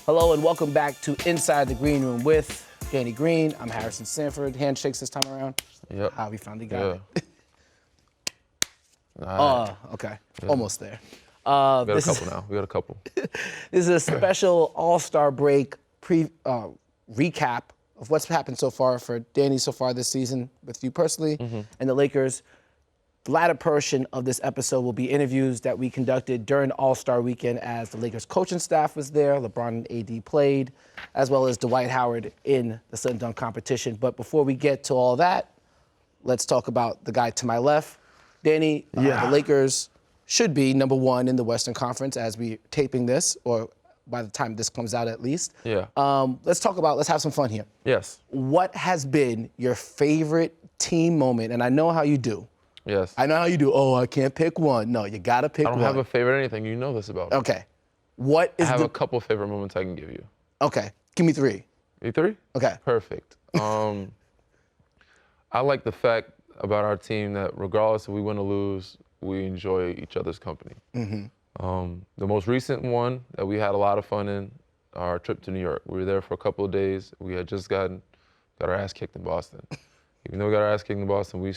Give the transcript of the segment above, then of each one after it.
Hello and welcome back to Inside the Green Room with Danny Green. I'm Harrison Sanford. Handshakes this time around. Yep. How we finally got it. Okay. Yeah. Almost there. We got a couple now. We got a couple. This is a special All-Star break recap of what's happened so far for Danny so far this season with you personally and the Lakers. The latter portion of this episode will be interviews that we conducted during All-Star Weekend as the Lakers coaching staff was there, LeBron and AD played, as well as Dwight Howard in the slam dunk competition. But before we get to all that, let's talk about the guy to my left. Danny, the Lakers should be number one in the Western Conference as we're taping this, or by the time this comes out at least. Yeah. Let's have some fun here. Yes. What has been your favorite team moment? And I know how you do. Yes. I know how you do. Oh, I can't pick one. No, you gotta pick one. I don't have a favorite anything. You know this about me. Okay. What is I have a couple favorite moments I can give you. Okay. Give me three. You three? Okay. Perfect. I like the fact about our team that regardless if we win or lose, we enjoy each other's company. The most recent one that we had a lot of fun in, our trip to New York. We were there for a couple of days. We had just got our ass kicked in Boston. Even though we got our ass kicked in Boston, we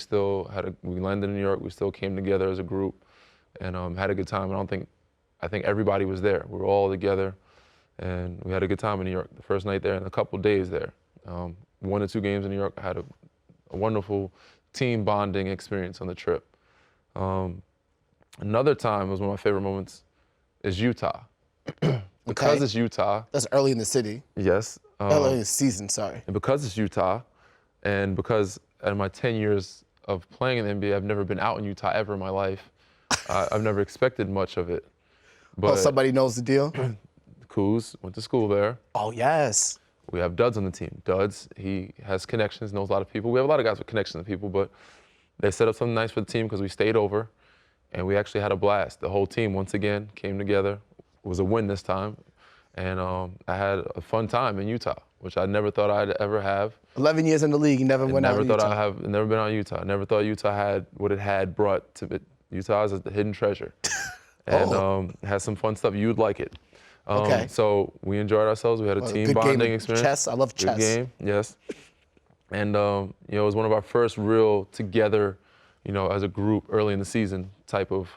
landed in New York. We still came together as a group and had a good time. I think everybody was there. We were all together and we had a good time in New York. The first night there and a couple of days there. 1 or 2 games in New York. I had a wonderful team bonding experience on the trip. Another time was one of my favorite moments is Utah. Because it's Utah. That's early in the city. Yes. Early in the season, sorry. And because it's Utah, and because in my 10 years of playing in the NBA, I've never been out in Utah ever in my life. I've never expected much of it. But somebody knows the deal? Kuz went to school there. Oh, yes. We have Duds on the team. Duds, he has connections, knows a lot of people. We have a lot of guys with connections to people, but they set up something nice for the team because we stayed over, and we actually had a blast. The whole team, once again, came together. It was a win this time, and I had a fun time in Utah, which I never thought I'd ever have. 11 years in the league, you never went out in Utah. Never been out in Utah. I never thought Utah had what it had brought to it. Utah is a hidden treasure, and has some fun stuff. You would like it. Okay. So we enjoyed ourselves. We had a team bonding experience. Chess, I love chess. Good game, yes. And it was one of our first real together, as a group early in the season type of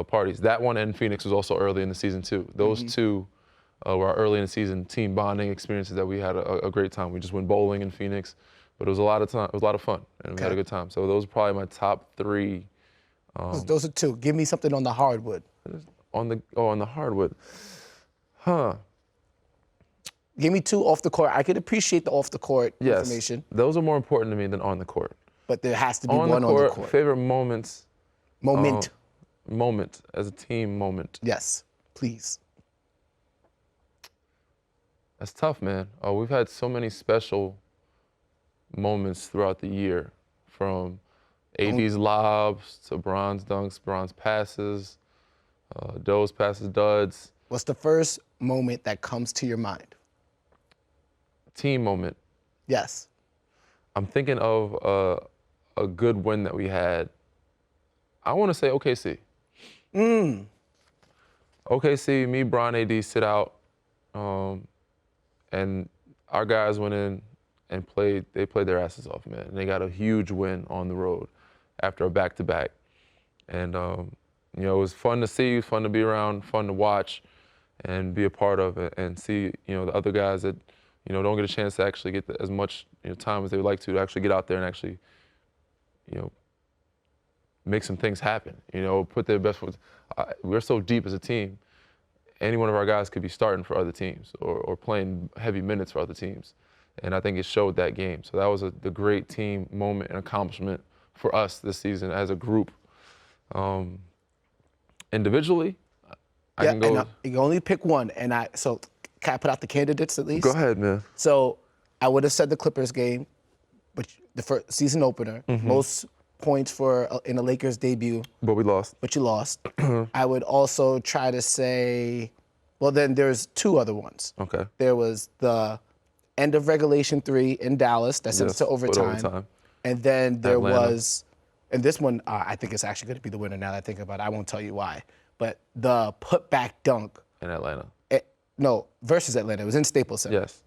parties. That one and Phoenix was also early in the season too. Those two were our early in the season team bonding experiences that we had a great time. We just went bowling in Phoenix, but it was a lot of time. It was a lot of fun, and we had a good time. So those are probably my top 3. Those are 2. Give me something on the hardwood. On the hardwood. Huh. Give me 2 off the court. I could appreciate the off the court information. Those are more important to me than on the court. But there has to be one on the court. Favorite moments. Moment as a team moment. Yes, please. That's tough, man. We've had so many special moments throughout the year, from AD's lobs to Bron's dunks, Bron's passes, Doe's passes, Duds. What's the first moment that comes to your mind? Team moment. Yes. I'm thinking of a good win that we had. I want to say OKC. OKC, me, Bron, AD sit out, and our guys went in and played. They played their asses off, man. And they got a huge win on the road after a back-to-back. And it was fun to see, fun to be around, fun to watch, and be a part of it, and see the other guys that don't get a chance to actually get as much time as they would like to actually get out there and actually make some things happen. Put their best foot. We're so deep as a team. Any one of our guys could be starting for other teams or playing heavy minutes for other teams, and I think it showed that game. So that was the great team moment and accomplishment for us this season as a group. Individually, I can go. You can only pick one, so can I put out the candidates at least? Go ahead, man. So I would have said the Clippers game, but the first season opener, most points in the Lakers debut. But we lost. But you lost. I would also try to say, well, then there's 2 other ones. Okay. There was the end of regulation 3 in Dallas that sent us to overtime. And then there was, and this one I think it's actually going to be the winner now that I think about it. I won't tell you why. But the putback dunk. In Atlanta. No, versus Atlanta. It was in Staples Center. Yes.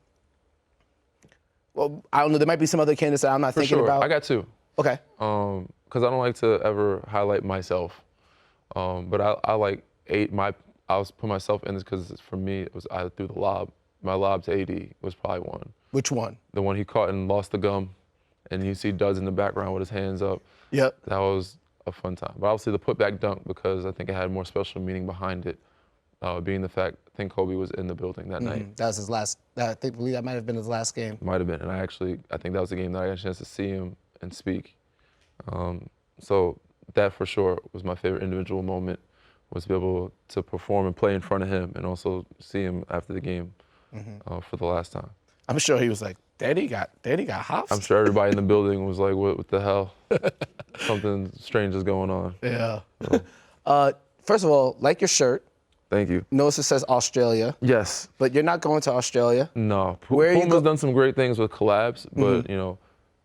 Well, I don't know. There might be some other candidates that I'm not For thinking sure. about. I got 2. Okay. Because I don't like to ever highlight myself. But I like I'll put myself in this because for me, it was I threw the lob. My lob to AD was probably one. Which one? The one he caught and lost the gum. And you see Duds in the background with his hands up. Yep. That was a fun time. But obviously the putback dunk because I think it had more special meaning behind it, being the fact I think Kobe was in the building that night. That was his last. I believe that might have been his last game. Might have been. And I think that was the game that I got a chance to see him and speak. So that for sure was my favorite individual moment, was to be able to perform and play in front of him and also see him after the game for the last time. I'm sure he was like, Daddy got hops. I'm sure everybody in the building was like, what the hell? Something strange is going on. Yeah. So. First of all, like your shirt. Thank you. Notice it says Australia. Yes. But you're not going to Australia. No. Where Puma's done some great things with collabs, but you know,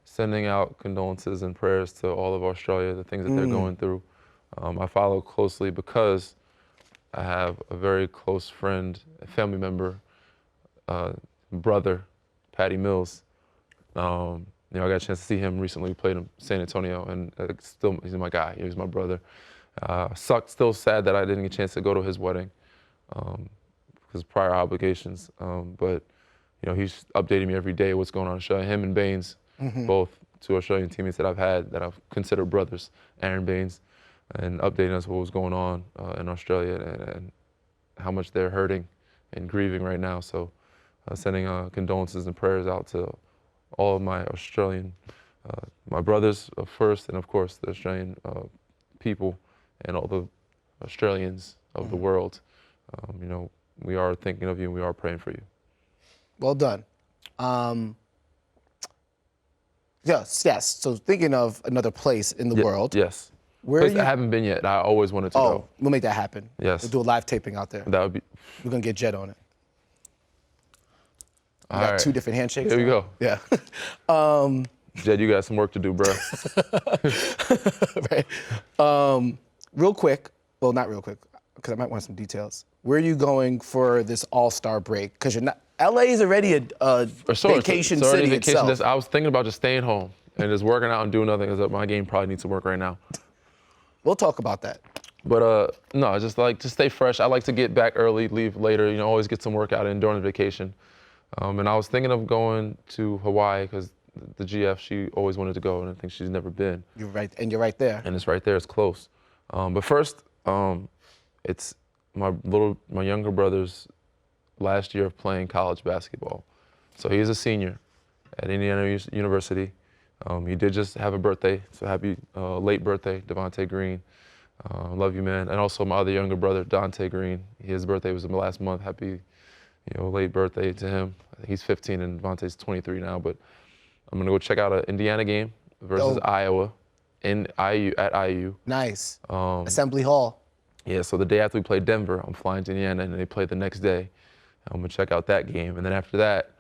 sending out condolences and prayers to all of Australia, the things that they're going through. I follow closely because I have a very close friend, a family member, brother, Patty Mills. You know, I got a chance to see him recently. We played in San Antonio, and still, he's my guy. He's my brother. Still sad that I didn't get a chance to go to his wedding because prior obligations. But you know, he's updating me every day what's going on in Australia. Him and Baines, both 2 Australian teammates that I've had that I've considered brothers, Aaron Baines, and updating us what was going on in Australia and how much they're hurting and grieving right now. So sending condolences and prayers out to all of my Australian, my brothers first, and of course the Australian people and all the Australians of the world. You know, we are thinking of you and we are praying for you. Well done. Yes. So thinking of another place in the world. Yes. Where Place I haven't been yet. I always wanted to go. We'll make that happen. Yes. We'll do a live taping out there. That would be. We're gonna get Jed on it. We All got right. 2 different handshakes. There we now. go. Yeah. Jed, you got some work to do, bro. Right. Real quick. Well, not real quick, because I might want some details. Where are you going for this All-Star break? Because you're not. LA is already a vacation city itself. I was thinking about just staying home and just working out and doing nothing because my game probably needs to work right now. We'll talk about that. But no, just stay fresh. I like to get back early, leave later. You know, always get some workout in during the vacation. And I was thinking of going to Hawaii because the GF, she always wanted to go, and I think she's never been. You're right, and you're right there. And it's right there. It's close. But first, it's my younger brother's last year of playing college basketball. So he's a senior at Indiana University. He did just have a birthday, so happy late birthday, Devontae Green. Love you, man. And also my other younger brother, Dante Green. His birthday was last month. Happy, late birthday to him. He's 15 and Devontae's 23 now. But I'm gonna go check out an Indiana game versus Iowa at IU. Nice. Assembly Hall. Yeah. So the day after we play Denver, I'm flying to Indiana, and they play the next day. I'm gonna check out that game, and then after that,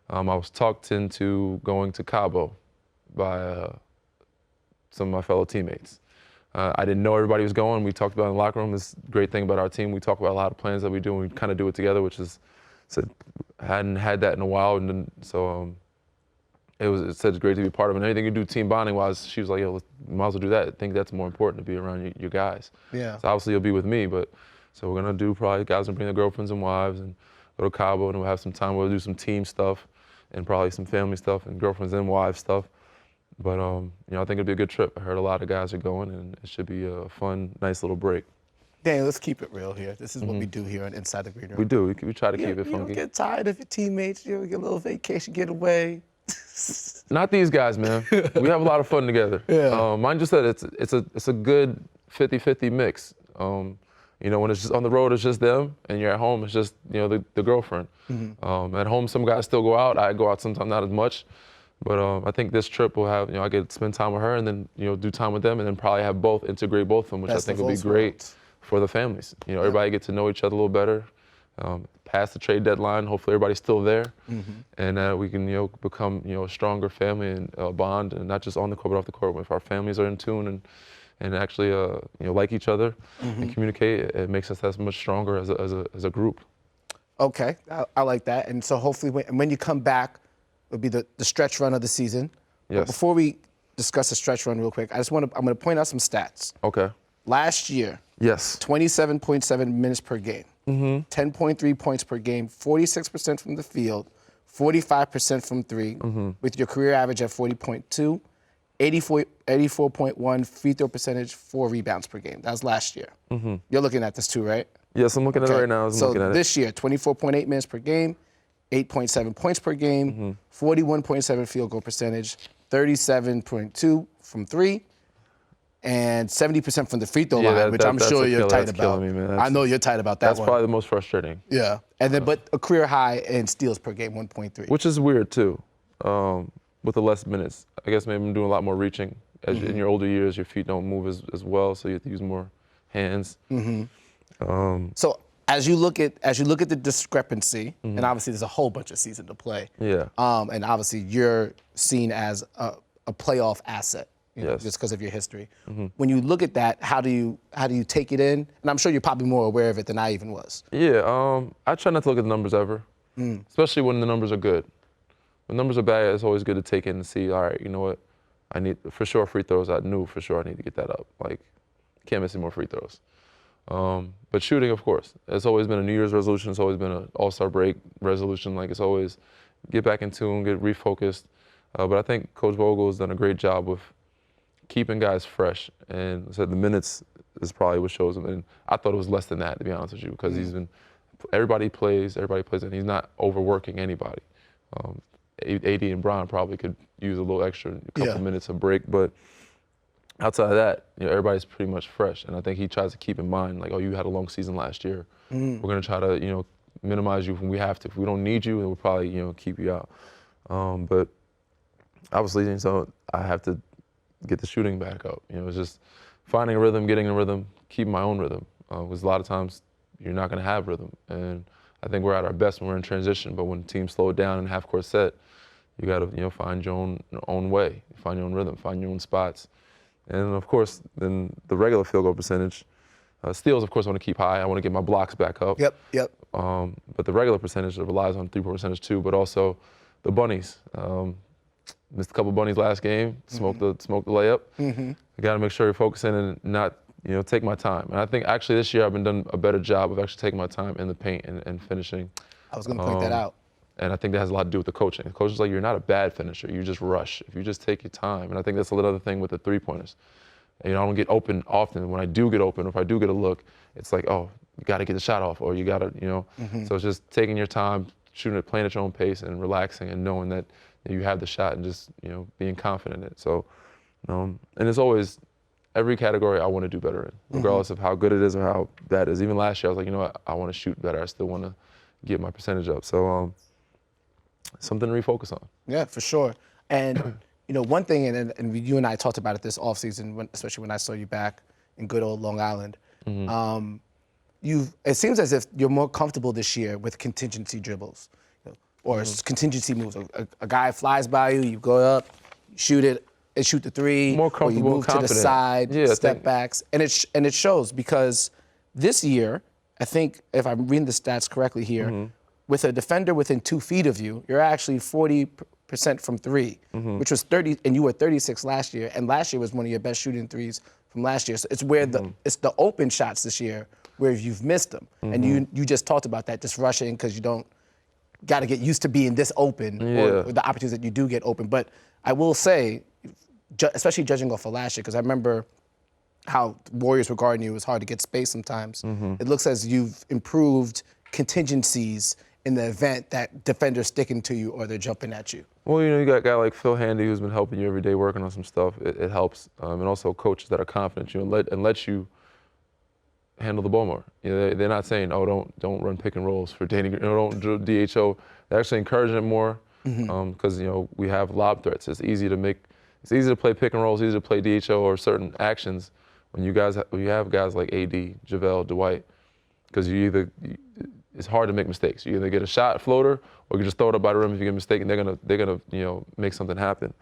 I was talked into going to Cabo by some of my fellow teammates. I didn't know everybody was going. We talked about it in the locker room. This great thing about our team, we talk about a lot of plans that we do, and we kind of do it together, which is, hadn't had that in a while, and then, so it's such great to be part of it. And anything you do team bonding wise, she was like, yo, might as well do that. I think that's more important to be around your guys. Yeah. So obviously you'll be with me, but so we're gonna do probably guys gonna bring their girlfriends and wives and go to Cabo, and we'll have some time. We'll do some team stuff and probably some family stuff and girlfriends and wives stuff. But I think it'll be a good trip. I heard a lot of guys are going, and it should be a fun, nice little break. Dang, let's keep it real here. This is what we do here on Inside the Green Room. We do. We try to keep it funky. You don't get tired of your teammates. You get a little vacation getaway. Not these guys, man. We have a lot of fun together. Yeah. Mine just said it's a good 50-50 mix. When it's just on the road, it's just them, and you're at home, it's just the girlfriend. At home, some guys still go out. I go out sometimes, not as much. But I think this trip will have, I get to spend time with her and then, do time with them and then probably have integrate both of them, which I think will be great for the families. Everybody get to know each other a little better, past the trade deadline. Hopefully everybody's still there and we can, become, a stronger family and bond, and not just on the court, but off the court. If our families are in tune and actually, like each other and communicate, it makes us that much stronger as a group. Okay, I like that. And so hopefully when you come back, it'll be the stretch run of the season. Yes. But before we discuss the stretch run real quick, I'm going to point out some stats. Okay. Last year, Yes. 27.7 minutes per game, 10.3 points per game, 46% from the field, 45% from three, with your career average at 40.2, 84.1 free throw percentage, 4 rebounds per game. That was last year. You're looking at this too, right? Yes, I'm looking at it right now. So this year, 24.8 minutes per game, 8.7 points per game, 41.7 field goal percentage, 37.2 from three, and 70% from the free throw line, which I'm sure you're tight about. Me, man. I know you're tight about that That's one. probably the most frustrating. Yeah, and then but a career high in steals per game, 1.3. Which is weird too, with the less minutes. I guess maybe I'm doing a lot more reaching. As in your older years, your feet don't move as well, so you have to use more hands. So as you look at the discrepancy, and obviously there's a whole bunch of season to play. Yeah. And obviously you're seen as a playoff asset, Yes. just because of your history. When you look at that, how do you take it in? And I'm sure you're probably more aware of it than I even was. Yeah. I try not to look at the numbers ever, especially when the numbers are good. When numbers are bad, it's always good to take in and see. All right, you know what? I need for sure free throws. I knew for sure I need to get that up. Like, can't miss any more free throws. But shooting, of course, it's always been a New Year's resolution. It's always been an All-Star break resolution. Like, it's always get back in tune, get refocused. But I think Coach Vogel has done a great job with keeping guys fresh. And said the minutes is probably what shows him. And I thought it was less than that, to be honest with you, because everybody plays, and he's not overworking anybody. AD and Bron probably could use a little extra, a couple minutes of break, but outside of that, everybody's pretty much fresh. And I think he tries to keep in mind, like, oh, you had a long season last year. We're gonna try to, minimize you when we have to. If we don't need you, then we'll probably, keep you out. But obviously, so I have to get the shooting back up. It's just finding a rhythm, getting a rhythm, keeping my own rhythm. Because a lot of times you're not gonna have rhythm. And I think we're at our best when we're in transition, but when teams slow it down in half-court set, you got to find your own way, find your own rhythm, find your own spots, and of course then the regular field goal percentage, steals of course I want to keep high. I want to get my blocks back up. Yep. But the regular percentage relies on three-point percentage too, but also the bunnies. Missed a couple bunnies last game. Smoked the layup. I got to make sure you're focusing and not take my time. And I think actually this year I've been doing a better job of actually taking my time in the paint and finishing. I was going to point that out. And I think that has a lot to do with the coaching. The coach is like, you're not a bad finisher. You just rush. If you just take your time. And I think that's another thing with the three-pointers. I don't get open often. When I do get open, if I do get a look, it's like, oh, you got to get the shot off, or you got to, So it's just taking your time, shooting it, playing at your own pace, and relaxing, and knowing that you have the shot, and just, being confident in it. So, and it's always, every category I want to do better in, regardless of how good it is or how bad it is. Even last year, I was like, I want to shoot better. I still want to get my percentage up. So, something to refocus on. Yeah, for sure. And one thing, and you and I talked about it this offseason, especially when I saw you back in good old Long Island. It seems as if you're more comfortable this year with contingency dribbles, or contingency moves. A guy flies by you, you go up, shoot it, and shoot the three, more comfortable, or you move confident. to the side, step backs, and it shows because this year, I think if I'm reading the stats correctly here. With a defender within 2 feet of you, you're actually 40% from three, which was 30, and you were 36 last year, and last year was one of your best shooting threes from last year. So it's where it's the open shots this year where you've missed them, and you just talked about that, just rushing because you don't got to get used to being this open or the opportunities that you do get open. But I will say, especially judging off of last year, because I remember how Warriors were guarding you, it was hard to get space sometimes. It looks as you've improved contingencies in the event that defenders sticking to you or they're jumping at you. Well, you got a guy like Phil Handy who's been helping you every day working on some stuff. It helps. And also coaches that are confident in you and let you handle the ball more. They're not saying, oh, don't run pick and rolls for Danny, don't do DHO. They're actually encouraging it more because we have lob threats. It's easy to play pick and rolls, easy to play DHO or certain actions when you have guys like AD, JaVale, Dwight, because it's hard to make mistakes. You either get a shot, floater, or you just throw it up by the rim if you get a mistake, and they're gonna make something happen.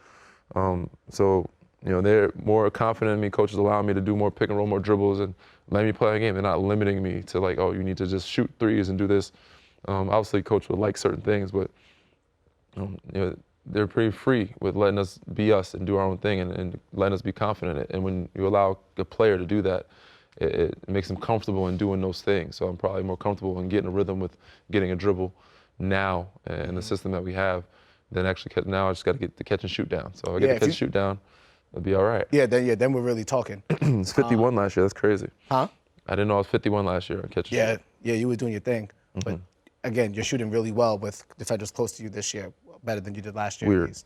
So they're more confident in me. Coaches allow me to do more pick and roll, more dribbles, and let me play a game. They're not limiting me to like, oh, you need to just shoot threes and do this. Obviously, coach would like certain things, but they're pretty free with letting us be us and do our own thing and letting us be confident in it. And when you allow a player to do that, it makes them comfortable in doing those things. So I'm probably more comfortable in getting a rhythm with getting a dribble now in the system that we have than actually now I just got to get the catch and shoot down. So I get the catch and shoot down, it'll be all right. Then we're really talking. It's 51 last year. That's crazy. Huh? I didn't know I was 51 last year on catch and shoot. Yeah, you were doing your thing. But again, you're shooting really well with defenders close to you this year, better than you did last year Weird. at least.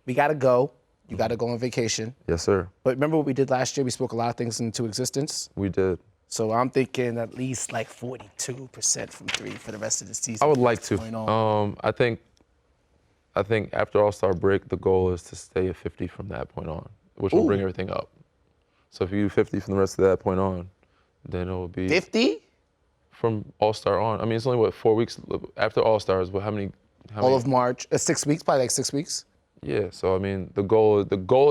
We got to go. You got to go on vacation. Yes, sir. But remember what we did last year? We spoke a lot of things into existence. We did. So I'm thinking at least like 42% from three for the rest of the season. I would like to. I think after All-Star break, the goal is to stay at 50 from that point on, which will bring everything up. So if you do 50 from the rest of that point on, then it will be 50 from All-Star on. I mean, it's only 4 weeks after All-Stars. But how many? All of March, 6 weeks, probably like 6 weeks. Yeah. So I mean, the goal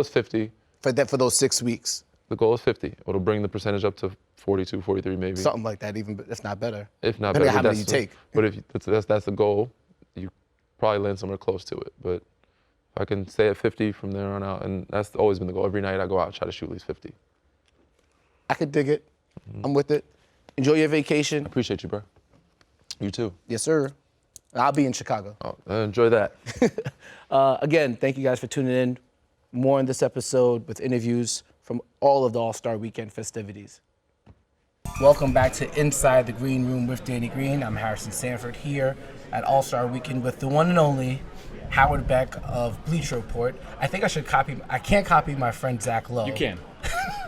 is 50. For those 6 weeks. The goal is 50. It'll bring the percentage up to 42, 43 maybe. Something like that, even if not better. If not Depending better, on how many you take. But if that's the goal, you probably land somewhere close to it. But if I can stay at 50 from there on out, and that's always been the goal. Every night I go out and try to shoot at least 50. I could dig it. I'm with it. Enjoy your vacation. Appreciate you, bro. You too. Yes, sir. I'll be in Chicago. Oh, enjoy that. Again, thank you guys for tuning in. More in this episode with interviews from all of the All-Star Weekend festivities. Welcome back to Inside the Green Room with Danny Green. I'm Harrison Sanford here at All-Star Weekend with the one and only Howard Beck of Bleacher Report. I think I can't copy my friend Zach Lowe. You can.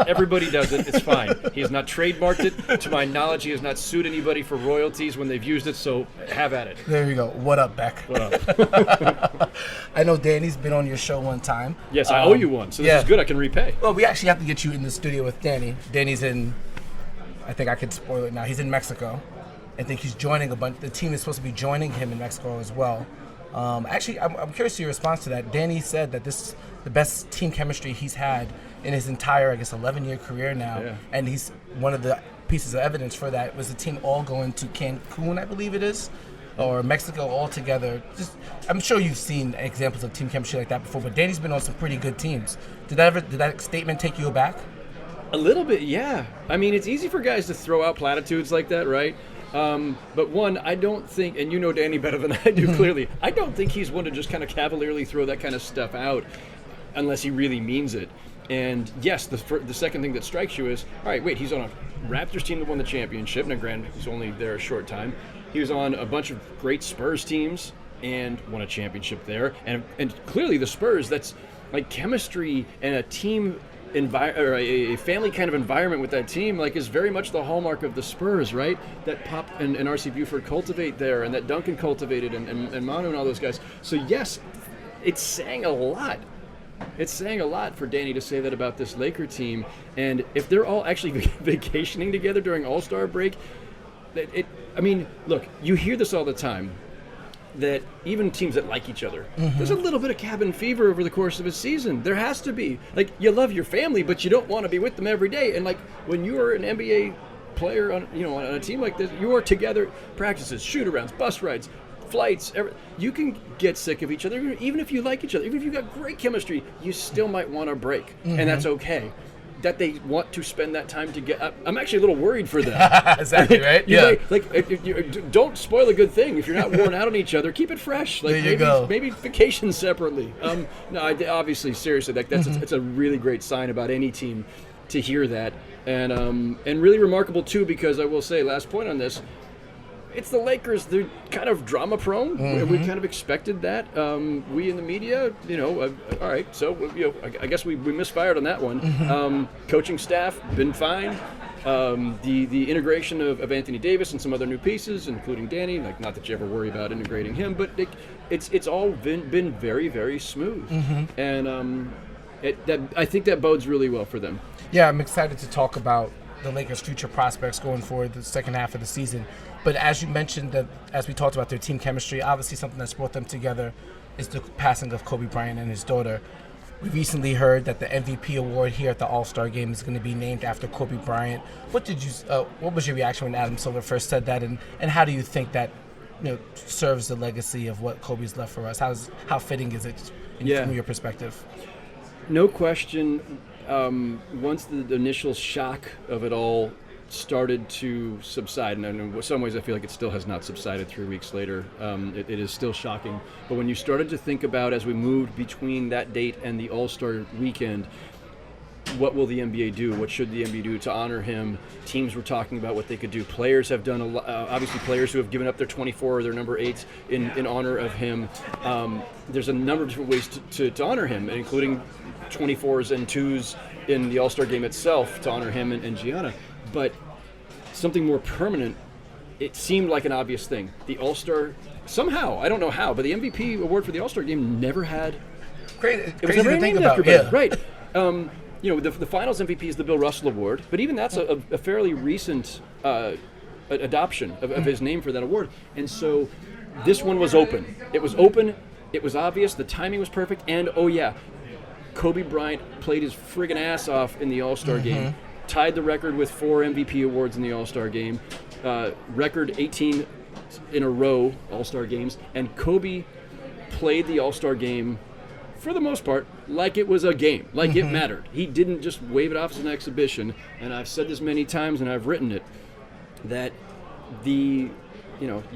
Everybody does it. It's fine. He has not trademarked it. To my knowledge, he has not sued anybody for royalties when they've used it, so have at it. There you go. What up, Beck? What up? I know Danny's been on your show one time. Yes, I owe you one, so this is good. I can repay. Well, we actually have to get you in the studio with Danny. Danny's in, I think I could spoil it now, he's in Mexico. I think he's joining the team is supposed to be joining him in Mexico as well. Actually, I'm curious to your response to that. Danny said that this is the best team chemistry he's had in his entire, 11-year career now. Yeah. And he's one of the pieces of evidence for that was the team all going to Cancun, I believe it is, or Mexico all together. I'm sure you've seen examples of team chemistry like that before, but Danny's been on some pretty good teams. Did that statement take you aback? A little bit, yeah. I mean, it's easy for guys to throw out platitudes like that, right? But one, I don't think, and you know Danny better than I do clearly, I don't think he's one to just kind of cavalierly throw that kind of stuff out unless he really means it. And yes, the second thing that strikes you is, all right, wait, he's on a Raptors team that won the championship. Now, granted, he's only there a short time. He was on a bunch of great Spurs teams and won a championship there. And clearly the Spurs, that's like chemistry and a team or a family kind of environment with that team, is very much the hallmark of the Spurs, right? That Pop and R.C. Buford cultivate there, and that Duncan cultivated, and Manu and all those guys. So yes, it's saying a lot. It's saying a lot for Danny to say that about this Laker team. And if they're all actually vacationing together during All-Star break, look, you hear this all the time, that even teams that like each other, there's a little bit of cabin fever over the course of a season. There has to be. You love your family, but you don't want to be with them every day. And when you are an NBA player on a team like this, you are together, practices, shoot-arounds, bus rides, flights, you can get sick of each other. Even if you like each other, even if you've got great chemistry, you still might want a break, and that's okay. That they want to spend that time together. I'm actually a little worried for them. Exactly, right? Don't spoil a good thing. If you're not worn out on each other, keep it fresh. There you go. Maybe vacation separately. Obviously, seriously, it's a really great sign about any team to hear that, and really remarkable too, because I will say, last point on this, it's the Lakers. They're kind of drama prone. We kind of expected that. We in the media, all right. So I guess we misfired on that one. Coaching staff been fine. The integration of Anthony Davis and some other new pieces, including Danny. Not that you ever worry about integrating him, but it's all been very, very smooth. And I think that bodes really well for them. Yeah, I'm excited to talk about the Lakers' future prospects going forward the second half of the season. But as you mentioned, as we talked about their team chemistry, obviously something that's brought them together is the passing of Kobe Bryant and his daughter. We recently heard that the MVP award here at the All-Star Game is going to be named after Kobe Bryant. What was your reaction when Adam Silver first said that, and how do you think that serves the legacy of what Kobe's left for us? How fitting is it from your perspective? No question. Once the initial shock of it all started to subside, and in some ways I feel like it still has not subsided 3 weeks later. It is still shocking. But when you started to think about, as we moved between that date and the All-Star weekend, what will the NBA do? What should the NBA do to honor him? Teams were talking about what they could do. Players have done a lot. Obviously, players who have given up their 24 or their number 8s in honor of him. There's a number of different ways to honor him, including 24s and 2s in the All-Star game itself to honor him and Gianna. But something more permanent, it seemed like an obvious thing. The All-Star, somehow, I don't know how, but the MVP award for the All-Star game never had. Crazy It was never to think named about. after Yeah. Right. The Finals MVP is the Bill Russell Award, but even that's a fairly recent adoption of his name for that award. And so this one was open. It was open. It was obvious. The timing was perfect. And, Kobe Bryant played his friggin' ass off in the All-Star game, tied the record with 4 MVP awards in the All-Star game, record 18 in a row All-Star games, and Kobe played the All-Star game for the most part like it was a game, like it mattered. He didn't just wave it off as an exhibition, and I've said this many times and I've written it, that you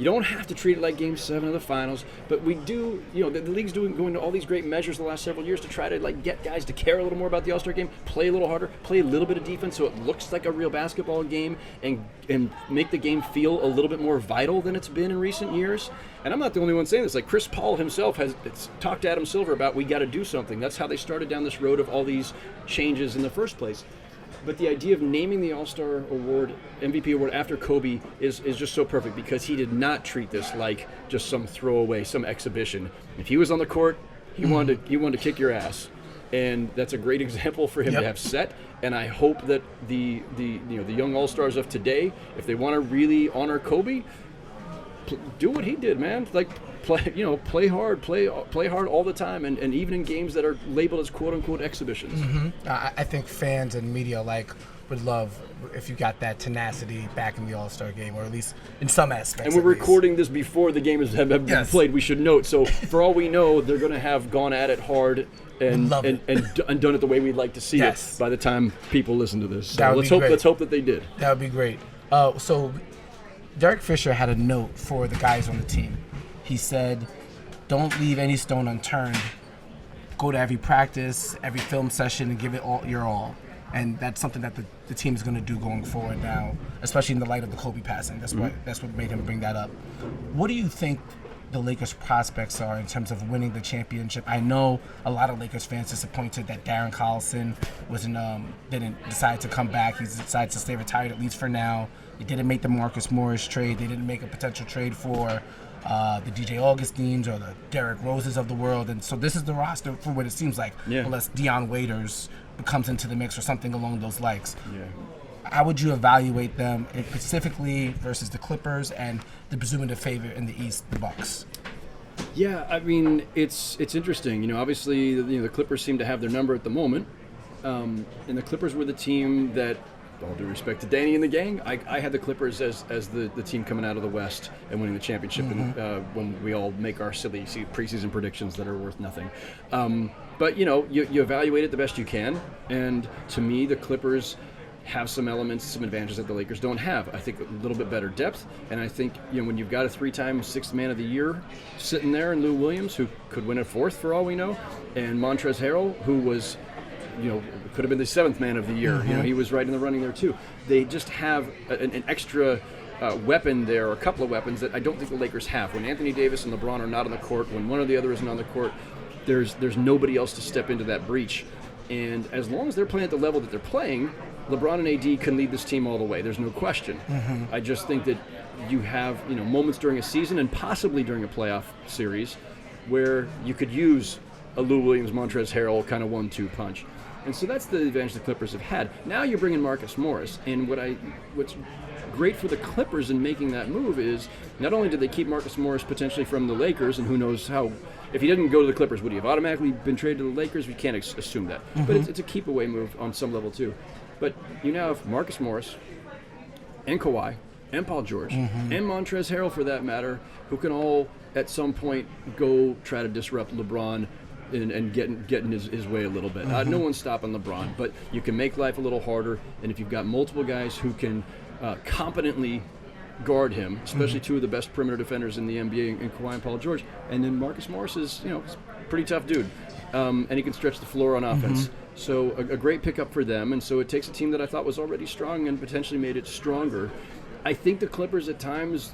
don't have to treat it like Game 7 of the Finals, but we do. The league's going to all these great measures the last several years to try to get guys to care a little more about the All-Star game, play a little harder, play a little bit of defense, so it looks like a real basketball game, and make the game feel a little bit more vital than it's been in recent years. And I'm not the only one saying this. Like Chris Paul himself has talked to Adam Silver about, we got to do something. That's how they started down this road of all these changes in the first place. But the idea of naming the All-Star Award, MVP Award, after Kobe is just so perfect, because he did not treat this like just some throwaway, some exhibition. If he was on the court, he wanted to kick your ass, and that's a great example for him to have set. And I hope that the young All-Stars of today, if they want to really honor Kobe, do what he did, man. Play hard, play hard all the time, and even in games that are labeled as quote unquote exhibitions. I think fans and media would love if you got that tenacity back in the All-Star game, or at least in some aspects. And we're recording this before the game have been played, we should note. So for all we know, they're going to have gone at it hard and done it the way we'd like to see it by the time people listen to this. So let's hope that they did. That would be great. So Derek Fisher had a note for the guys on the team. He said, "Don't leave any stone unturned. Go to every practice, every film session, and give it your all." And that's something that the team is going to do going forward now, especially in the light of the Kobe passing. That's what made him bring that up. What do you think the Lakers' prospects are in terms of winning the championship? I know a lot of Lakers fans disappointed that Darren Collison didn't decide to come back. He decided to stay retired, at least for now. They didn't make the Marcus Morris trade. They didn't make a potential trade for the DJ Augustines or the Derrick Roses of the world. And so this is the roster for what it seems like, unless Dion Waiters comes into the mix or something along those lines. How would you evaluate them specifically versus the Clippers and the presumed favorite in the East, the Bucks? Yeah, I mean, it's interesting. Obviously, the Clippers seem to have their number at the moment, and the Clippers were the team that, all due respect to Danny and the gang, I had the Clippers as the team coming out of the West and winning the championship, when we all make our silly preseason predictions that are worth nothing. But you evaluate it the best you can, and to me, the Clippers have some elements, some advantages that the Lakers don't have. I think a little bit better depth, and I think when you've got a 3-time Sixth Man of the Year sitting there, and Lou Williams, who could win a fourth for all we know, and Montrezl Harrell, who was could have been the 7th Man of the Year. He was right in the running there too. They just have an extra weapon there, or a couple of weapons that I don't think the Lakers have. When Anthony Davis and LeBron are not on the court, when one or the other isn't on the court, there's nobody else to step into that breach. And as long as they're playing at the level that they're playing, LeBron and AD can lead this team all the way. There's no question. I just think that you have moments during a season and possibly during a playoff series where you could use a Lou Williams, Montrezl Harrell kind of 1-2 punch. And so that's the advantage the Clippers have had. Now you're bringing Marcus Morris, and what's great for the Clippers in making that move is not only did they keep Marcus Morris potentially from the Lakers, and who knows how, if he didn't go to the Clippers, would he have automatically been traded to the Lakers? We can't assume that. But it's a keep-away move on some level too. But you now have Marcus Morris and Kawhi and Paul George and Montrezl Harrell for that matter, who can all at some point go try to disrupt LeBron and get in his way a little bit. No one's stopping LeBron, but you can make life a little harder, and if you've got multiple guys who can competently guard him, especially two of the best perimeter defenders in the NBA in Kawhi and Paul George, and then Marcus Morris is, he's a pretty tough dude, and he can stretch the floor on offense. So a great pickup for them, and so it takes a team that I thought was already strong and potentially made it stronger. I think the Clippers at times,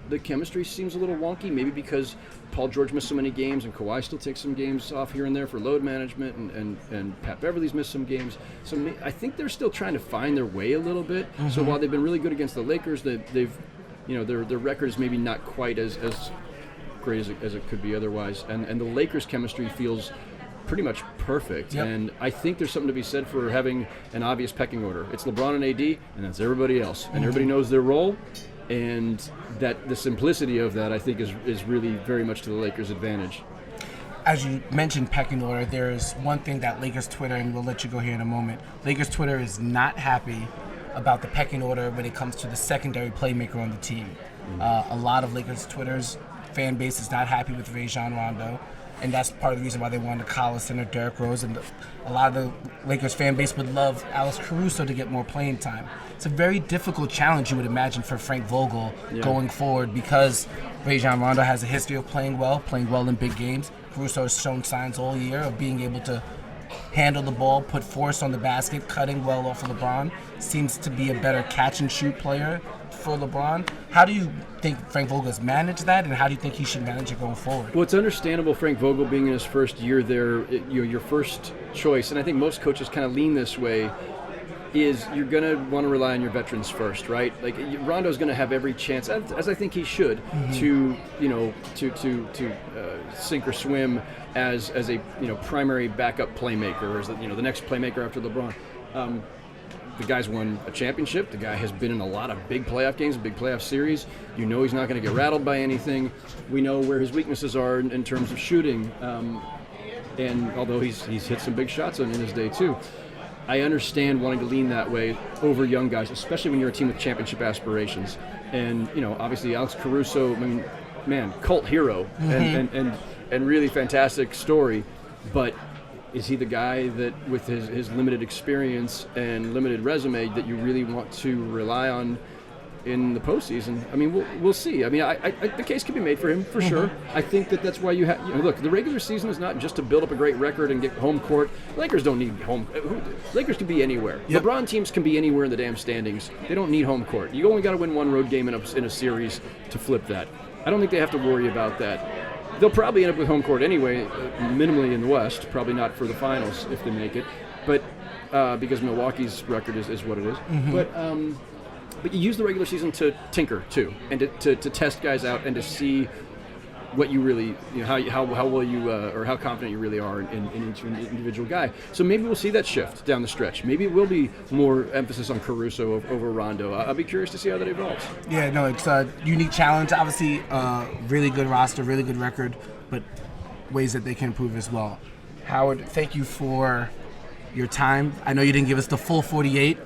the chemistry seems a little wonky, maybe because Paul George missed so many games and Kawhi still takes some games off here and there for load management, and Pat Beverly's missed some games. So I think they're still trying to find their way a little bit. So while they've been really good against the Lakers, they've their record is maybe not quite as great as it could be otherwise. And the Lakers' chemistry feels pretty much perfect. Yep. And I think there's something to be said for having an obvious pecking order. It's LeBron and AD, and that's everybody else. And everybody knows their role. And that the simplicity of that, I think, is really very much to the Lakers' advantage. As you mentioned pecking order, there's one thing that Lakers Twitter, and we'll let you go here in a moment, Lakers Twitter is not happy about the pecking order when it comes to the secondary playmaker on the team. A lot of Lakers Twitter's fan base is not happy with Rajon Rondo, and that's part of the reason why they wanted to call center Derrick Rose, and a lot of the Lakers fan base would love Alex Caruso to get more playing time. It's a very difficult challenge, you would imagine, for Frank Vogel going forward, because Rajon Rondo has a history of playing well in big games. Caruso has shown signs all year of being able to handle the ball, put force on the basket, cutting well off of LeBron. Seems to be a better catch-and-shoot player for LeBron. How do you think Frank Vogel has managed that, and how do you think he should manage it going forward? Well, it's understandable Frank Vogel being in his first year there, your first choice, and I think most coaches kind of lean this way, is you're going to want to rely on your veterans first, right? Like Rondo's going to have every chance, as I think he should, to sink or swim as a primary backup playmaker, or as the next playmaker after LeBron. The guy's won a championship. The guy has been in a lot of big playoff games, big playoff series. He's not going to get rattled by anything. We know where his weaknesses are in terms of shooting, and although he's hit some big shots in his day too. I understand wanting to lean that way over young guys, especially when you're a team with championship aspirations. And obviously Alex Caruso, cult hero and really fantastic story. But is he the guy that, with his limited experience and limited resume, that you really want to rely on in the postseason? I mean, we'll see. I mean, the case can be made for him for sure. I think that's why you have. Look, the regular season is not just to build up a great record and get home court. Lakers don't need home. Lakers can be anywhere. Yep. LeBron teams can be anywhere in the damn standings. They don't need home court. You only got to win one road game in a series to flip that. I don't think they have to worry about that. They'll probably end up with home court anyway, minimally in the West. Probably not for the finals if they make it, but because Milwaukee's record is what it is. But you use the regular season to tinker too, and to test guys out and to see what you really, how well you or how confident you really are in each individual guy. So maybe we'll see that shift down the stretch. Maybe it will be more emphasis on Caruso over Rondo. I'll be curious to see how that evolves. Yeah, no, it's a unique challenge. Obviously, really good roster, really good record, but ways that they can improve as well. Howard, thank you for your time. I know you didn't give us the full 48,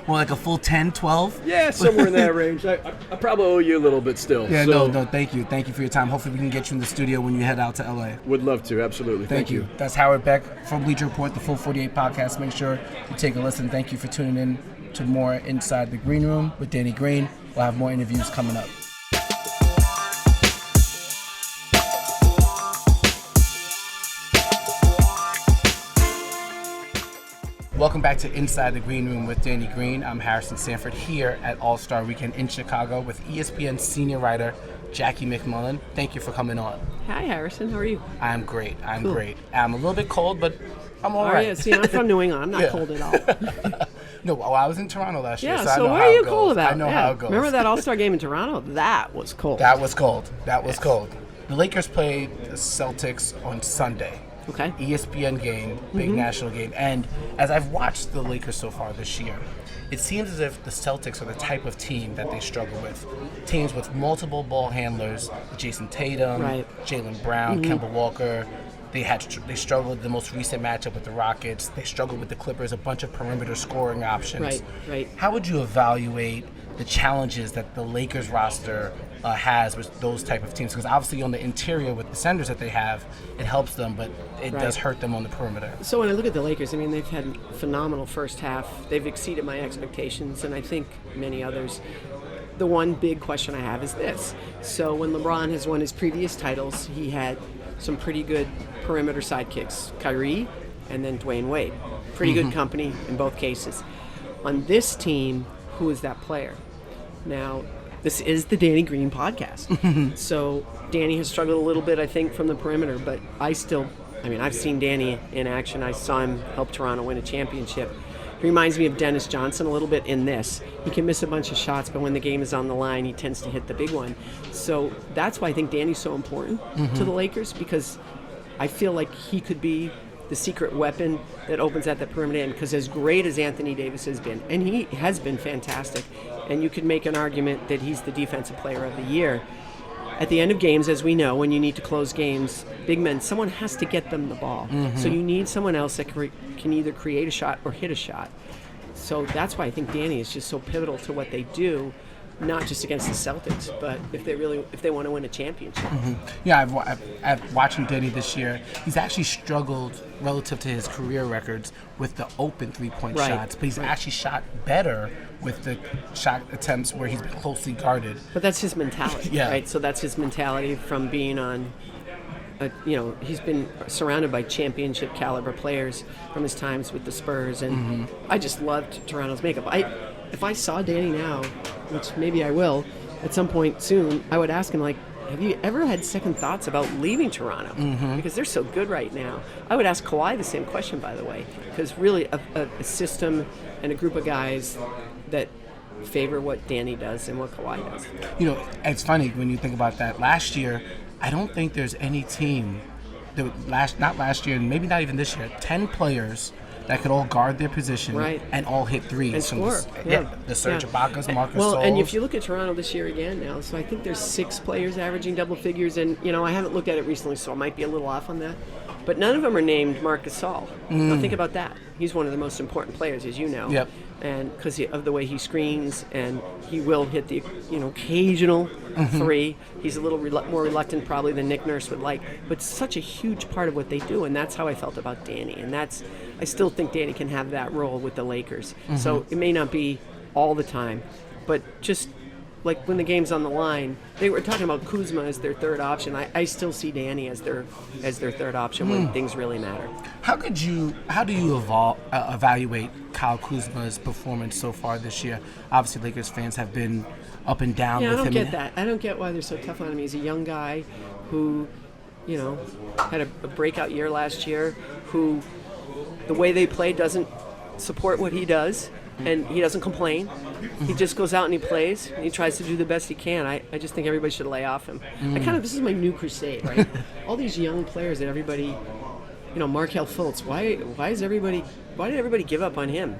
more like a full 10, 12. Yeah, somewhere in that range. I probably owe you a little bit still. Yeah, so. No, thank you. Thank you for your time. Hopefully we can get you in the studio when you head out to LA. Would love to, absolutely. Thank you. That's Howard Beck from Bleacher Report, the Full 48 podcast. Make sure you take a listen. Thank you for tuning in to more Inside the Green Room with Danny Green. We'll have more interviews coming up. Welcome back to Inside the Green Room with Danny Green. I'm Harrison Sanford here at All-Star Weekend in Chicago with ESPN senior writer Jackie MacMullin. Thank you for coming on. Hi, Harrison. How are you? I'm great. I'm great. I'm a little bit cold, but I'm all right. right. Yeah, see, I'm from New England. I'm not cold at all. No, I was in Toronto last year, so I know so how what are you it goes. cold about? I know how it goes. Remember that All-Star game in Toronto? That was cold. That was cold. The Lakers played the Celtics on Sunday. Okay. ESPN game, big national game. And as I've watched the Lakers so far this year, it seems as if the Celtics are the type of team that they struggle with. Teams with multiple ball handlers, Jason Tatum, Jaylen Brown, Kemba Walker. They struggled with the most recent matchup with the Rockets. They struggled with the Clippers, a bunch of perimeter scoring options. Right. How would you evaluate the challenges that the Lakers roster has with those type of teams? Because obviously on the interior with the centers that they have, it helps them, but it does hurt them on the perimeter. So when I look at the Lakers, I mean, they've had a phenomenal first half. They've exceeded my expectations, and I think many others. The one big question I have is this. So when LeBron has won his previous titles, he had some pretty good perimeter sidekicks, Kyrie and then Dwayne Wade. Pretty good company in both cases. On this team, who is that player? Now, this is the Danny Green podcast. So Danny has struggled a little bit, I think, from the perimeter, but I've seen Danny in action. I saw him help Toronto win a championship. He reminds me of Dennis Johnson a little bit in this. He can miss a bunch of shots, but when the game is on the line, he tends to hit the big one. So that's why I think Danny's so important to the Lakers, because I feel like he could be the secret weapon that opens at the perimeter end, because as great as Anthony Davis has been, and he has been fantastic, and you could make an argument that he's the defensive player of the year. At the end of games, as we know, when you need to close games, big men, someone has to get them the ball. So you need someone else that can either create a shot or hit a shot. So that's why I think Danny is just so pivotal to what they do, not just against the Celtics, but if they want to win a championship. Yeah, I've watching Danny this year. He's actually struggled relative to his career records with the open three-point shots, but he's actually shot better with the shot attempts where he's been closely guarded. But that's his mentality, Yeah. right? So that's his mentality from being on, he's been surrounded by championship caliber players from his times with the Spurs, and I just loved Toronto's makeup. If I saw Danny now, which maybe I will at some point soon, I would ask him, like, have you ever had second thoughts about leaving Toronto? Because they're so good right now. I would ask Kawhi the same question, by the way, because really a system and a group of guys that favor what Danny does and what Kawhi does. It's funny when you think about that. Last year, I don't think there's any team not last year, and maybe not even this year, 10 players that could all guard their position and all hit threes. And score. The Serge Ibaka's, Marcus Well, Gasol's. and if you look at Toronto this year again now, so I think there's 6 players averaging double figures, and I haven't looked at it recently, so I might be a little off on that. But none of them are named Marc Gasol. Now think about that. He's one of the most important players, as you know. Yep. And because of the way he screens, and he will hit the occasional three. He's a little more reluctant probably than Nick Nurse would like, but such a huge part of what they do, and that's how I felt about Danny. And I still think Danny can have that role with the Lakers. So it may not be all the time, but just like when the game's on the line, they were talking about Kuzma as their third option. I still see Danny as their third option when things really matter. How do you evaluate Kyle Kuzma's performance so far this year? Obviously, Lakers fans have been up and down with him. I don't get that. I don't get why they're so tough on him. He's a young guy who, had a breakout year last year, who the way they play doesn't support what he does, and he doesn't complain. He just goes out and he plays, and he tries to do the best he can. I just think everybody should lay off him. This is my new crusade, right? All these young players that everybody, Markelle Fultz, why did everybody give up on him?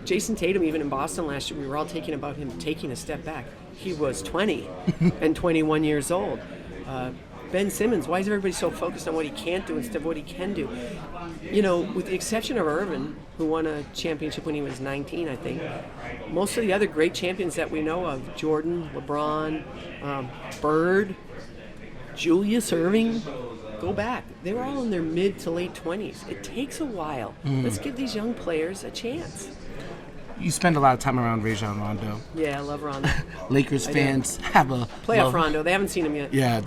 Jason Tatum, even in Boston last year, we were all talking about him taking a step back. He was 20 and 21 years old. Ben Simmons, why is everybody so focused on what he can't do instead of what he can do? With the exception of Irvin, who won a championship when he was 19, I think, most of the other great champions that we know of, Jordan, LeBron, Bird, Julius Erving, go back. They were all in their mid to late 20s. It takes a while. Let's give these young players a chance. You spend a lot of time around Rajon Rondo. Yeah, I love Rondo. Lakers fans have a playoff Rondo. They haven't seen him yet. Yeah,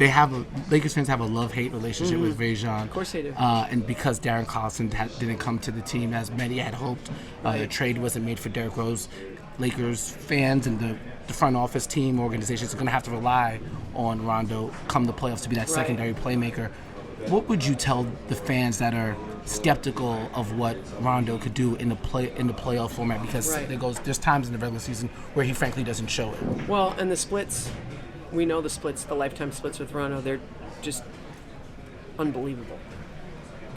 Lakers fans have a love-hate relationship with Rajon. Of course they do. And because Darren Collison didn't come to the team as many had hoped, the trade wasn't made for Derrick Rose. Lakers fans and the front office team organizations are going to have to rely on Rondo come the playoffs to be that secondary playmaker. What would you tell the fans that are skeptical of what Rondo could do in the playoff format? Because there's times in the regular season where he frankly doesn't show it. Well, and the splits, we know the lifetime splits with Rondo, they're just unbelievable.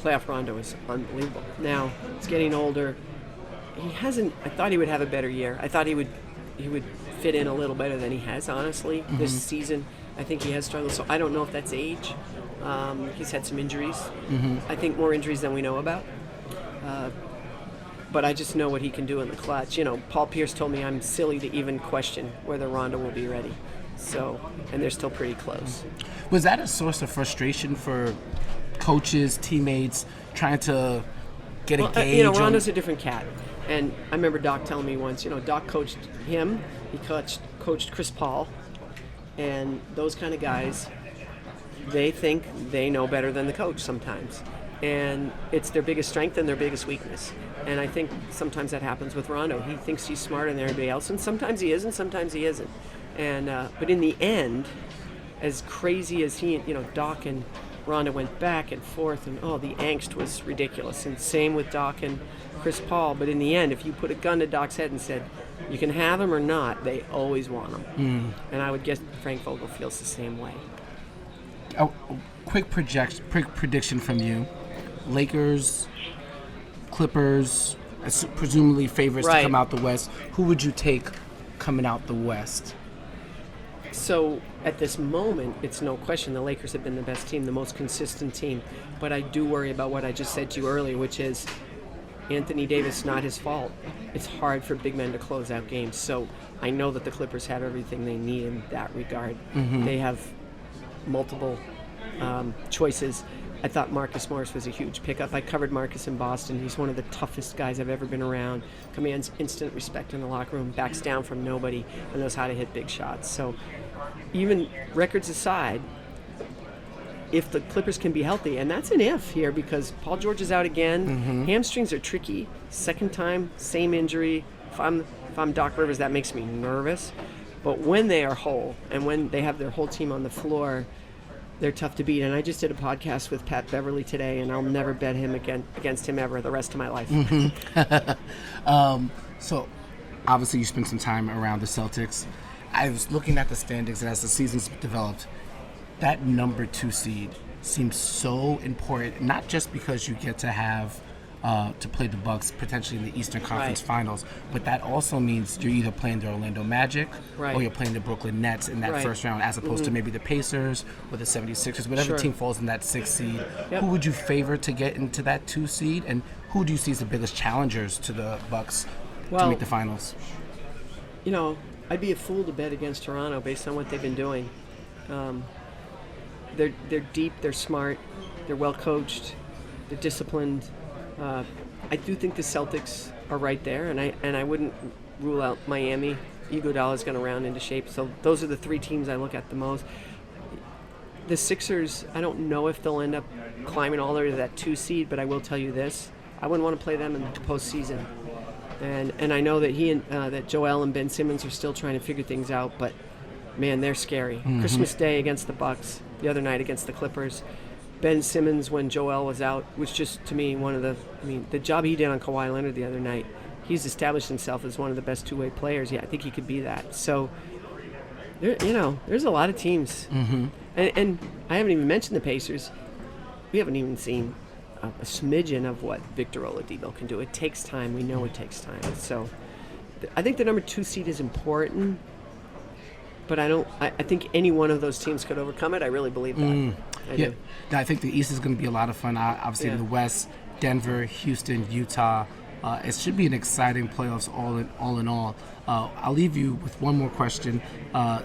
Playoff Rondo is unbelievable. Now, he's getting older. I thought he would have a better year. I thought he would fit in a little better than he has, honestly, this season. I think he has struggled, so I don't know if that's age. He's had some injuries. I think more injuries than we know about. but I just know what he can do in the clutch. You know, Paul Pierce told me I'm silly to even question whether Rondo will be ready. So, and they're still pretty close. Was that a source of frustration for coaches, teammates, trying to get a gauge? You know, Rondo's a different cat. And I remember Doc telling me once, you know, Doc coached him, he coached Chris Paul, and those kind of guys, they think they know better than the coach sometimes. And it's their biggest strength and their biggest weakness. And I think sometimes that happens with Rondo. He thinks he's smarter than everybody else, and sometimes he is, and sometimes he isn't. And but in the end, as crazy as he, you know, Doc and Rondo went back and forth, and the angst was ridiculous. And same with Doc and Chris Paul. But in the end, if you put a gun to Doc's head and said, you can have him or not, they always want him. And I would guess Frank Vogel feels the same way. Quick prediction from you. Lakers, Clippers, presumably favorites to come out the West. Who would you take coming out the West? So at this moment, it's no question the Lakers have been the best team, the most consistent team. But I do worry about what I just said to you earlier, which is Anthony Davis, not his fault. It's hard for big men to close out games. So I know that the Clippers have everything they need in that regard. They have multiple choices. I thought Marcus Morris was a huge pickup. I covered Marcus in Boston. He's one of the toughest guys I've ever been around. Commands instant respect in the locker room, backs down from nobody, and knows how to hit big shots. So even records aside, if the Clippers can be healthy, and that's an if here because Paul George is out again. Hamstrings are tricky. Second time, same injury. If I'm Doc Rivers, that makes me nervous. But when they are whole and when they have their whole team on the floor, they're tough to beat. And I just did a podcast with Pat Beverly today, and I'll never bet him against him ever the rest of my life. So, obviously, you spent some time around the Celtics. I was looking at the standings, and as the season's developed, that number 2 seed seems so important, not just because you get to have to play the Bucks potentially in the Eastern Conference Finals, but that also means you're either playing the Orlando Magic or you're playing the Brooklyn Nets in that first round, as opposed to maybe the Pacers or the 76ers, whatever team falls in that 6 seed. Who would you favor to get into that 2 seed, and who do you see as the biggest challengers to the Bucks to make the finals? You know, I'd be a fool to bet against Toronto based on what they've been doing. They're deep, they're smart, they're well coached, they're disciplined. I do think the Celtics are right there, and I wouldn't rule out Miami. Iguodala is going to round into shape. So those are the 3 teams I look at the most. The Sixers, I don't know if they'll end up climbing all the way to that 2 seed, but I will tell you this: I wouldn't want to play them in the postseason. And I know that that Joel and Ben Simmons are still trying to figure things out, but man, they're scary. Christmas Day against the Bucks, the other night against the Clippers. Ben Simmons, when Joel was out, was just, to me, the job he did on Kawhi Leonard the other night, he's established himself as one of the best two-way players. Yeah, I think he could be that. So, there's a lot of teams. And I haven't even mentioned the Pacers. We haven't even seen a smidgen of what Victor Oladipo can do. It takes time. We know it takes time. So, I think the number 2 seed is important, but I think any one of those teams could overcome it. I really believe that. I think the East is going to be a lot of fun. Obviously, in the West, Denver, Houston, Utah. It should be an exciting playoffs all in all. I'll leave you with one more question.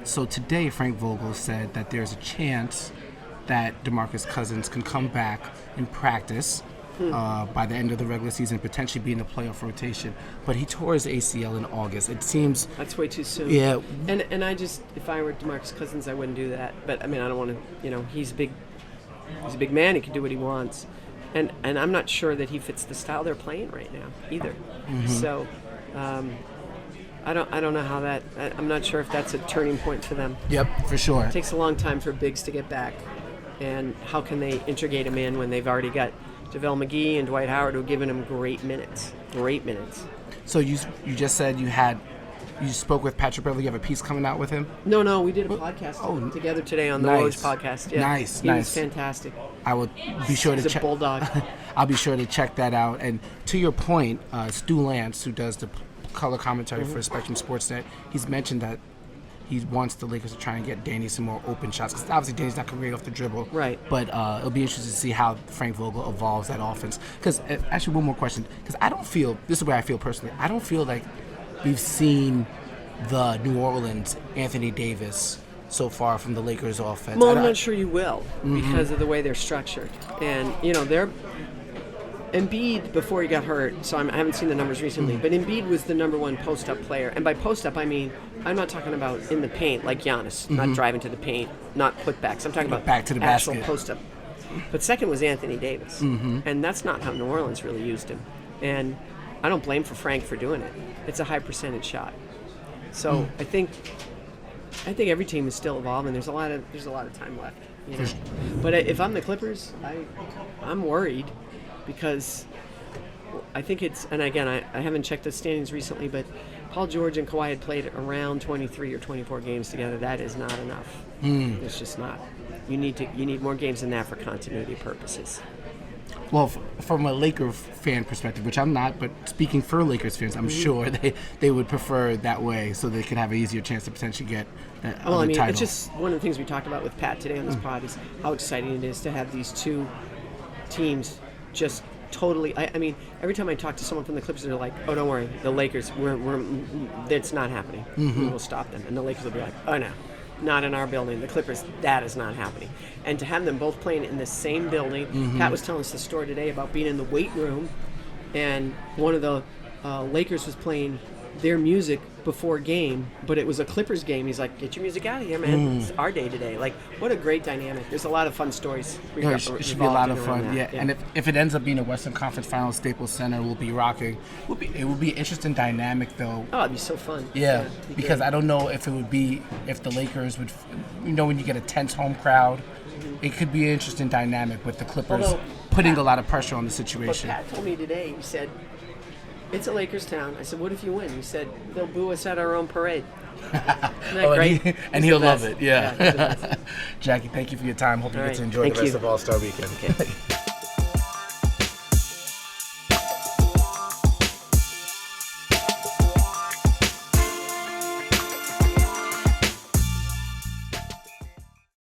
So today, Frank Vogel said that there's a chance that DeMarcus Cousins can come back and practice by the end of the regular season, potentially be in the playoff rotation. But he tore his ACL in August. It seems that's way too soon. Yeah. And I just, if I were DeMarcus Cousins, I wouldn't do that. But I mean, I don't want to. He's a big man. He can do what he wants. And I'm not sure that he fits the style they're playing right now either. So I don't know how that. I'm not sure if that's a turning point for them. Yep, for sure. It takes a long time for bigs to get back, and how can they integrate him in when they've already got JaVale McGee and Dwight Howard who have given him great minutes. So you just said you spoke with Patrick Beverly. You have a piece coming out with him? No, we did a podcast together today on the Woj podcast. Yeah. Nice. He was fantastic. I will be sure to check. He's a bulldog. I'll be sure to check that out. And to your point, Stu Lance, who does the color commentary for Spectrum Sportsnet, he's mentioned that he wants the Lakers to try and get Danny some more open shots. Because obviously Danny's not great off the dribble. Right. But it'll be interesting to see how Frank Vogel evolves that offense. Because actually, one more question. Because I don't feel, this is the way I feel personally, I don't feel like we've seen the New Orleans Anthony Davis so far from the Lakers offense. Well, I'm not sure you will because of the way they're structured. And, they're Embiid, before he got hurt, so I haven't seen the numbers recently, but Embiid was the number one post-up player. And by post-up, I mean, I'm not talking about in the paint like Giannis, not driving to the paint, not putbacks. I'm talking about back to the actual basket. post-up. But second was Anthony Davis. And that's not how New Orleans really used him. And I don't blame Frank for doing it. It's a high percentage shot. So I think every team is still evolving. There's a lot of time left. But if I'm the Clippers, I'm worried because I think and again, I haven't checked the standings recently, but Paul George and Kawhi had played around 23 or 24 games together. That is not enough. It's just not. You need more games than that for continuity purposes. Well, from a Laker fan perspective, which I'm not, but speaking for Lakers fans, I'm sure they would prefer it that way so they could have an easier chance to potentially get that other title. It's just one of the things we talked about with Pat today on this pod is how exciting it is to have these two teams just totally. I mean, every time I talk to someone from the Clippers, they're like, "Oh, don't worry, the Lakers, it's not happening. We will stop them." And the Lakers will be like, "Oh no, not in our building." The Clippers, that is not happening. And to have them both playing in the same building, Pat was telling us the story today about being in the weight room, and one of the Lakers was playing their music before game, but it was a Clippers game. He's like, "Get your music out of here, man. It's our day today." Like, what a great dynamic. There's a lot of fun stories. It should be a lot of fun, yeah. And if it ends up being a Western Conference Finals, Staples Center will be rocking. It will be an interesting dynamic, though. Oh, it'd be so fun. Yeah, because I don't know if the Lakers would, when you get a tense home crowd, it could be an interesting dynamic with the Clippers putting a lot of pressure on the situation. But Pat told me today, he said, "It's a Lakers town." I said, "What if you win?" He said, "They'll boo us at our own parade." Isn't that great? And he'll love it, yeah. Jackie, thank you for your time. Hope you get to enjoy Thank the rest you. of All-Star Weekend. Okay.